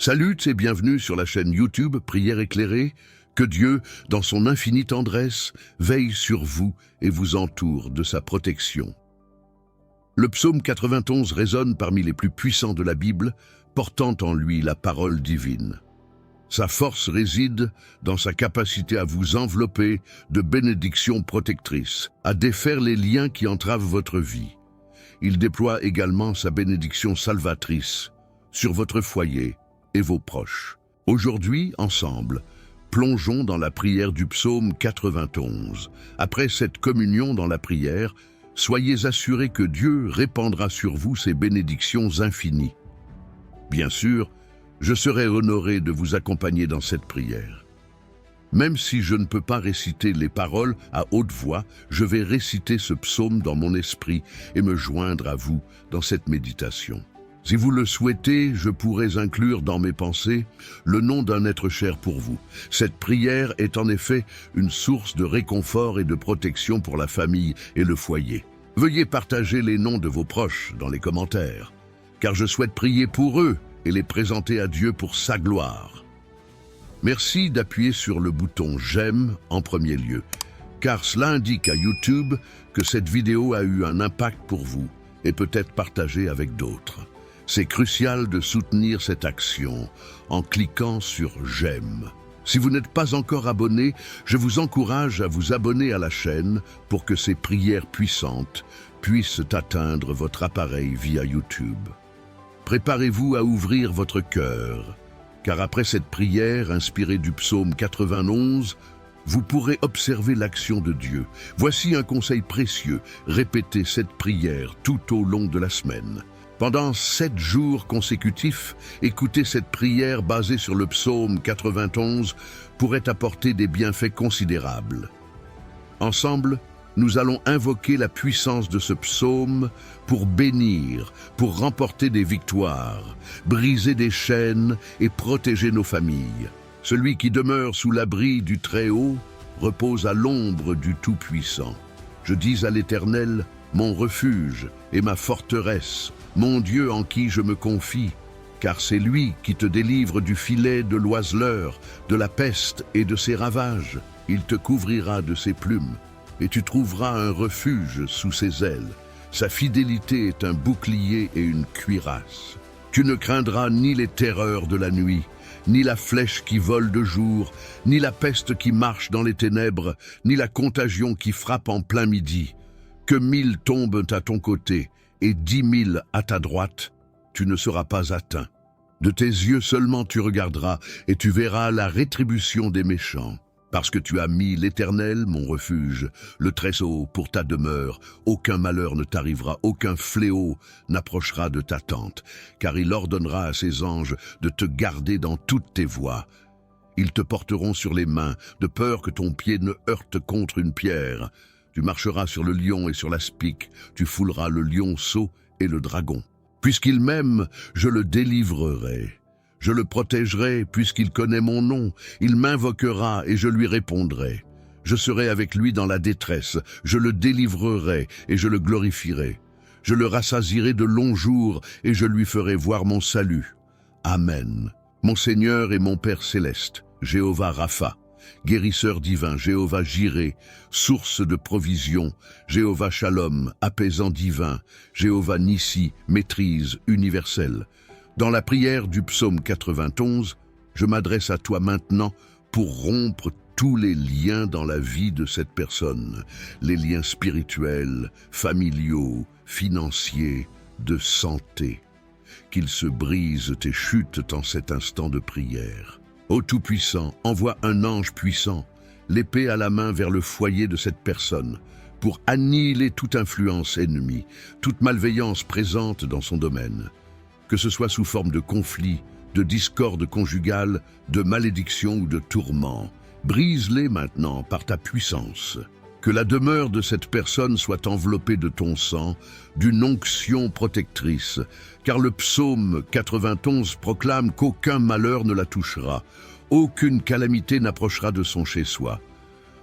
Salut et bienvenue sur la chaîne YouTube Prière éclairée. Que Dieu, dans son infinie tendresse, veille sur vous et vous entoure de sa protection. Le psaume 91 résonne parmi les plus puissants de la Bible, portant en lui la parole divine. Sa force réside dans sa capacité à vous envelopper de bénédictions protectrices, à défaire les liens qui entravent votre vie. Il déploie également sa bénédiction salvatrice sur votre foyer et vos proches. Aujourd'hui, ensemble, plongeons dans la prière du psaume 91. Après cette communion dans la prière, soyez assurés que Dieu répandra sur vous ses bénédictions infinies. Bien sûr, je serai honoré de vous accompagner dans cette prière. Même si je ne peux pas réciter les paroles à haute voix, je vais réciter ce psaume dans mon esprit et me joindre à vous dans cette méditation. Si vous le souhaitez, je pourrais inclure dans mes pensées le nom d'un être cher pour vous. Cette prière est en effet une source de réconfort et de protection pour la famille et le foyer. Veuillez partager les noms de vos proches dans les commentaires, car je souhaite prier pour eux et les présenter à Dieu pour sa gloire. Merci d'appuyer sur le bouton « J'aime » en premier lieu, car cela indique à YouTube que cette vidéo a eu un impact pour vous et peut être partagée avec d'autres. C'est crucial de soutenir cette action en cliquant sur « J'aime ». Si vous n'êtes pas encore abonné, je vous encourage à vous abonner à la chaîne pour que ces prières puissantes puissent atteindre votre appareil via YouTube. Préparez-vous à ouvrir votre cœur, car après cette prière inspirée du psaume 91, vous pourrez observer l'action de Dieu. Voici un conseil précieux, répétez cette prière tout au long de la semaine. Pendant 7 jours consécutifs, écouter cette prière basée sur le psaume 91 pourrait apporter des bienfaits considérables. Ensemble, nous allons invoquer la puissance de ce psaume pour bénir, pour remporter des victoires, briser des chaînes et protéger nos familles. Celui qui demeure sous l'abri du Très-Haut repose à l'ombre du Tout-Puissant. Je dis à l'Éternel, mon refuge et ma forteresse, mon Dieu en qui je me confie, car c'est lui qui te délivre du filet de l'oiseleur, de la peste et de ses ravages. Il te couvrira de ses plumes, et tu trouveras un refuge sous ses ailes. Sa fidélité est un bouclier et une cuirasse. Tu ne craindras ni les terreurs de la nuit, ni la flèche qui vole de jour, ni la peste qui marche dans les ténèbres, ni la contagion qui frappe en plein midi. Que 1000 tombent à ton côté et 10 000 à ta droite, tu ne seras pas atteint. De tes yeux seulement tu regarderas et tu verras la rétribution des méchants. Parce que tu as mis l'Éternel, mon refuge, le Très-Haut pour ta demeure, aucun malheur ne t'arrivera, aucun fléau n'approchera de ta tente, car il ordonnera à ses anges de te garder dans toutes tes voies. Ils te porteront sur les mains, de peur que ton pied ne heurte contre une pierre. Tu marcheras sur le lion et sur l'aspic, tu fouleras le lionceau et le dragon. Puisqu'il m'aime, je le délivrerai. Je le protégerai puisqu'il connaît mon nom. Il m'invoquera et je lui répondrai. Je serai avec lui dans la détresse. Je le délivrerai et je le glorifierai. Je le rassasierai de longs jours et je lui ferai voir mon salut. Amen. Mon Seigneur et mon Père céleste, Jéhovah Rapha, guérisseur divin, Jéhovah Jiré, source de provision, Jéhovah Shalom, apaisant divin, Jéhovah Nissi, maîtrise universelle. Dans la prière du psaume 91, je m'adresse à toi maintenant pour rompre tous les liens dans la vie de cette personne, les liens spirituels, familiaux, financiers, de santé. Qu'ils se brisent et chutent en cet instant de prière. Ô Tout-Puissant, envoie un ange puissant, l'épée à la main vers le foyer de cette personne, pour annihiler toute influence ennemie, toute malveillance présente dans son domaine. Que ce soit sous forme de conflit, de discorde conjugale, de malédiction ou de tourment, brise-les maintenant par ta puissance. Que la demeure de cette personne soit enveloppée de ton sang, d'une onction protectrice, car le psaume 91 proclame qu'aucun malheur ne la touchera, aucune calamité n'approchera de son chez-soi.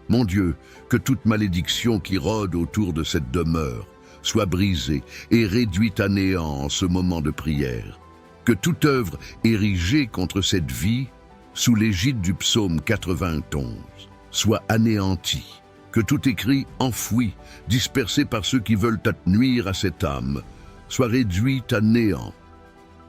Mon Dieu, que toute malédiction qui rôde autour de cette demeure soit brisée et réduite à néant en ce moment de prière. Que toute œuvre érigée contre cette vie, sous l'égide du psaume 91, soit anéantie. Que tout écrit enfoui, dispersé par ceux qui veulent nuire à cette âme, soit réduit à néant.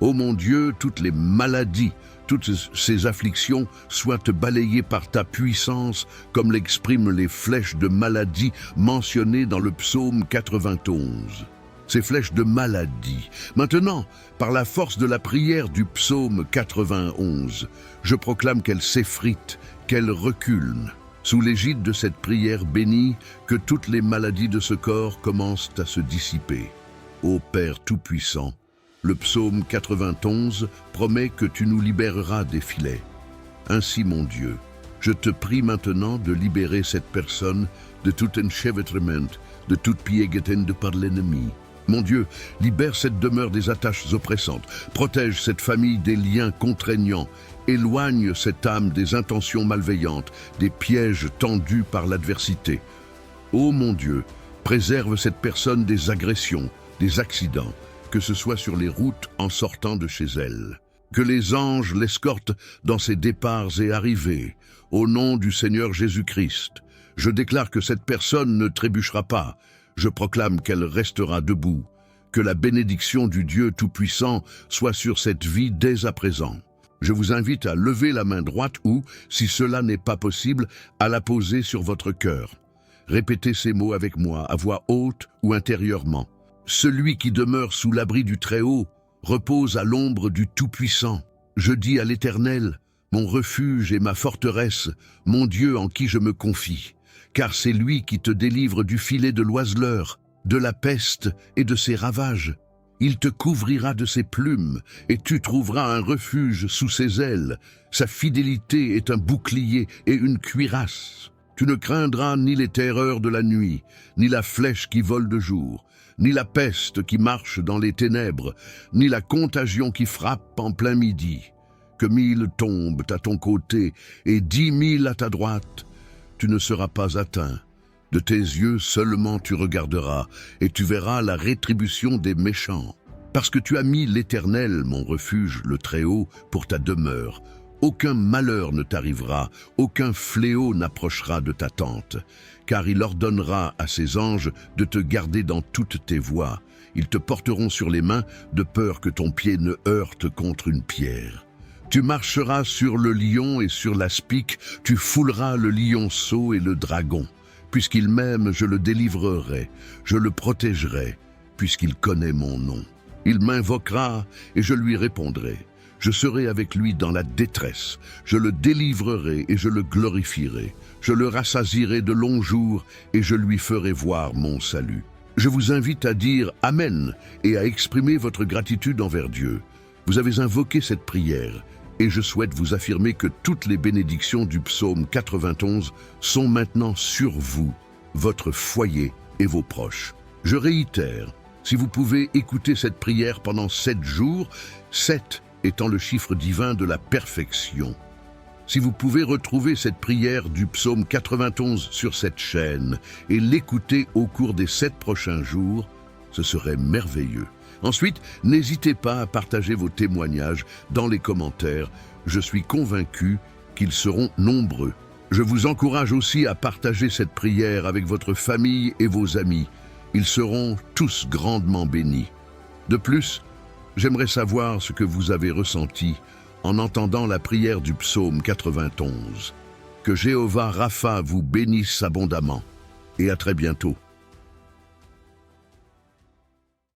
Ô mon Dieu, toutes les maladies, toutes ces afflictions soient balayées par ta puissance, comme l'expriment les flèches de maladie mentionnées dans le psaume 91. Ces flèches de maladie. Maintenant, par la force de la prière du psaume 91, je proclame qu'elles s'effritent, qu'elles reculent. Sous l'égide de cette prière bénie, que toutes les maladies de ce corps commencent à se dissiper. Ô Père Tout-Puissant, le psaume 91 promet que tu nous libéreras des filets. Ainsi, mon Dieu, je te prie maintenant de libérer cette personne de tout enchevêtrement, de toute piégetende par l'ennemi. Mon Dieu, libère cette demeure des attaches oppressantes, protège cette famille des liens contraignants, éloigne cette âme des intentions malveillantes, des pièges tendus par l'adversité. Ô mon Dieu, préserve cette personne des agressions, des accidents, que ce soit sur les routes en sortant de chez elle. Que les anges l'escortent dans ses départs et arrivées. Au nom du Seigneur Jésus-Christ, je déclare que cette personne ne trébuchera pas. Je proclame qu'elle restera debout. Que la bénédiction du Dieu Tout-Puissant soit sur cette vie dès à présent. Je vous invite à lever la main droite ou, si cela n'est pas possible, à la poser sur votre cœur. Répétez ces mots avec moi, à voix haute ou intérieurement. Celui qui demeure sous l'abri du Très-Haut repose à l'ombre du Tout-Puissant. Je dis à l'Éternel, mon refuge et ma forteresse, mon Dieu en qui je me confie. Car c'est lui qui te délivre du filet de l'oiseleur, de la peste et de ses ravages. Il te couvrira de ses plumes, et tu trouveras un refuge sous ses ailes. Sa fidélité est un bouclier et une cuirasse. Tu ne craindras ni les terreurs de la nuit, ni la flèche qui vole de jour, ni la peste qui marche dans les ténèbres, ni la contagion qui frappe en plein midi. Que 1000 tombent à ton côté et 10 000 à ta droite, tu ne seras pas atteint. De tes yeux seulement tu regarderas, et tu verras la rétribution des méchants. Parce que tu as mis l'Éternel, mon refuge, le Très-Haut, pour ta demeure. Aucun malheur ne t'arrivera, aucun fléau n'approchera de ta tente. Car il ordonnera à ses anges de te garder dans toutes tes voies. Ils te porteront sur les mains, de peur que ton pied ne heurte contre une pierre. Tu marcheras sur le lion et sur l'aspic, tu fouleras le lionceau et le dragon. Puisqu'il m'aime, je le délivrerai, je le protégerai, puisqu'il connaît mon nom. Il m'invoquera et je lui répondrai. Je serai avec lui dans la détresse, je le délivrerai et je le glorifierai. Je le rassasierai de longs jours et je lui ferai voir mon salut. Je vous invite à dire Amen et à exprimer votre gratitude envers Dieu. Vous avez invoqué cette prière. Et je souhaite vous affirmer que toutes les bénédictions du psaume 91 sont maintenant sur vous, votre foyer et vos proches. Je réitère, si vous pouvez écouter cette prière pendant 7 jours, 7 étant le chiffre divin de la perfection. Si vous pouvez retrouver cette prière du psaume 91 sur cette chaîne et l'écouter au cours des 7 prochains jours, ce serait merveilleux. Ensuite, n'hésitez pas à partager vos témoignages dans les commentaires. Je suis convaincu qu'ils seront nombreux. Je vous encourage aussi à partager cette prière avec votre famille et vos amis. Ils seront tous grandement bénis. De plus, j'aimerais savoir ce que vous avez ressenti en entendant la prière du psaume 91. Que Jéhovah Rapha vous bénisse abondamment. Et à très bientôt.